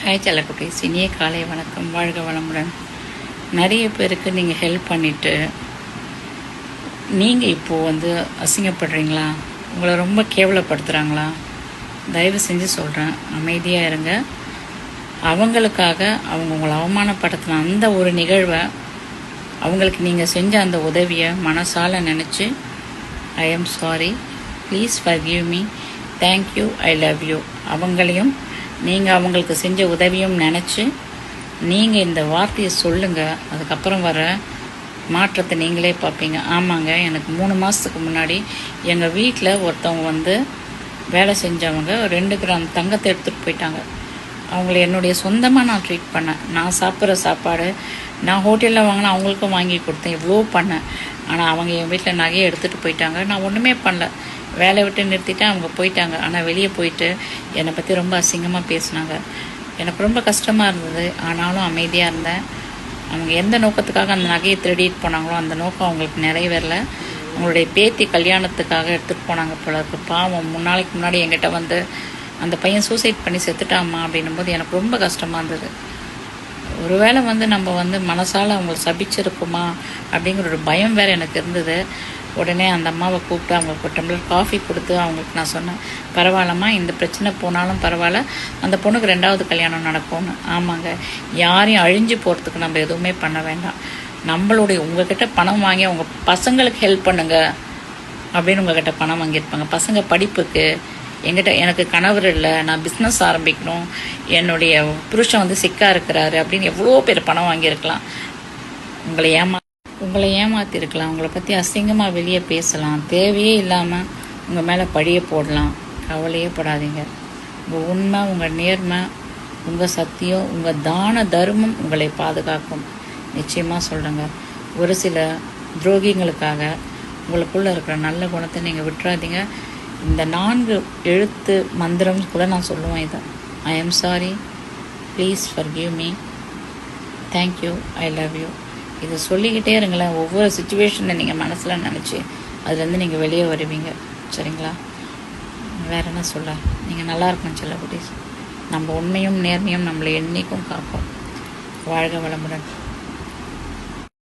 Hi செல்லக்குட்டீஸ், இனிய காலை வணக்கம். வாழ்க வளமுடன். நிறைய பேருக்கு நீங்கள் ஹெல்ப் பண்ணிவிட்டு நீங்கள் இப்போது அசிங்கப்படுறீங்களா? உங்களை ரொம்ப கேவலப்படுத்துகிறாங்களா? தயவு செஞ்சு சொல்கிறேன், அமைதியாக இருங்க. அவங்களுக்காக அவங்க உங்களை அவமானப்படுத்தின அந்த ஒரு நிகழ்வை, அவங்களுக்கு நீங்கள் செஞ்ச அந்த உதவியை மனசால் நினச்சி I am sorry, please forgive me, thank you, I love you, அவங்களையும் நீங்கள் அவங்களுக்கு செஞ்ச உதவியும் நினச்சி நீங்கள் இந்த வார்த்தையை சொல்லுங்கள். அதுக்கப்புறம் வர மாற்றத்தை நீங்களே பார்ப்பீங்க. ஆமாங்க, எனக்கு 3 மாதத்துக்கு முன்னாடி எங்கள் வீட்டில் ஒருத்தவங்க வேலை செஞ்சவங்க 2 கிராம் தங்கத்தை எடுத்துகிட்டு போயிட்டாங்க. அவங்கள என்னுடைய சொந்தமாக நான் ட்ரீட் பண்ணேன். நான் சாப்பிட்ற சாப்பாடு நான் ஹோட்டலில் வாங்கினா அவங்களுக்கும் வாங்கி கொடுத்தேன், எவ்வளோ பண்ணேன். ஆனால் அவங்க என் வீட்டில் நகையை எடுத்துகிட்டு போயிட்டாங்க. நான் ஒன்றுமே பண்ணல, வேலை விட்டு நிறுத்திட்டு அவங்க போயிட்டாங்க. ஆனால் வெளியே போயிட்டு என்னை பற்றி ரொம்ப அசிங்கமாக பேசினாங்க. எனக்கு ரொம்ப கஷ்டமாக இருந்தது. ஆனாலும் அமைதியாக இருந்தேன். அவங்க எந்த நோக்கத்துக்காக அந்த நகையை திருடிட்டு போனாங்களோ அந்த நோக்கம் அவங்களுக்கு நிறைவேறல. அவங்களுடைய பேத்தி கல்யாணத்துக்காக எடுத்துகிட்டு போனாங்க போல இருக்கு. பாவம், 3 நாளைக்கு முன்னாடி என்கிட்ட அந்த பையன் சூசைட் பண்ணி செத்துட்டாமா அப்படின்னும்போது எனக்கு ரொம்ப கஷ்டமாக இருந்தது. ஒருவேளை நம்ம மனசால் அவங்களை சபிச்சிருக்குமா அப்படிங்கிற ஒரு பயம் வேறு எனக்கு இருந்தது. உடனே அந்த அம்மாவை கூப்பிட்டு அவங்களுக்கு ஒரு டம்ளர் காஃபி கொடுத்து அவங்களுக்கு நான் சொன்னேன், பரவாயில்லம்மா, இந்த பிரச்சனை போனாலும் பரவாயில்ல, அந்த பொண்ணுக்கு 2வது கல்யாணம் நடக்கும்னு. ஆமாங்க, யாரையும் அழிஞ்சு போகிறதுக்கு நம்ம எதுவுமே பண்ண வேண்டாம். நம்மளுடைய உங்ககிட்ட பணம் வாங்கி அவங்க பசங்களுக்கு ஹெல்ப் பண்ணுங்க அப்படின்னு உங்ககிட்ட பணம் வாங்கியிருப்பாங்க. பசங்க படிப்புக்கு, எனக்கு கணவர் இல்லை, நான் பிஸ்னஸ் ஆரம்பிக்கணும், என்னுடைய புருஷன் சிக்கா இருக்கிறாரு அப்படின்னு எவ்வளோ பேர் பணம் வாங்கியிருக்கலாம். உங்களை ஏமாற்றிருக்கலாம். உங்களை பற்றி அசிங்கமாக வெளியே பேசலாம். தேவையே இல்லாமல் உங்கள் மேலே பழிய போடலாம். கவலையே படாதீங்க. உங்கள் உண்மை, உங்கள் நேர்மை, உங்கள் சத்தியம், உங்கள் தான தர்மம் உங்களை பாதுகாக்கும். நிச்சயமாக சொல்கிறேங்க. ஒரு சில துரோகிங்களுக்காக உங்களுக்குள்ளே இருக்கிற நல்ல குணத்தை நீங்கள் விட்டுறாதீங்க. இந்த 4 எழுத்து மந்திரம் கூட நான் சொல்லுவேன் இதை. I am sorry, please forgive me, thank you, I love you. இதை சொல்லிக்கிட்டே இருங்களேன். ஒவ்வொரு சுச்சுவேஷனை நீங்கள் மனசில் நினச்சி அதுலேருந்து நீங்கள் வெளியே வருவீங்க. சரிங்களா? வேறு என்ன சொல்ல? நீங்கள் நல்லா இருக்கணும் செல்லக்குட்டீஸ். நம்ம உண்மையும் நேர்மையும் நம்மளை என்றைக்கும் காப்போம். வாழ்க வளமுடன்.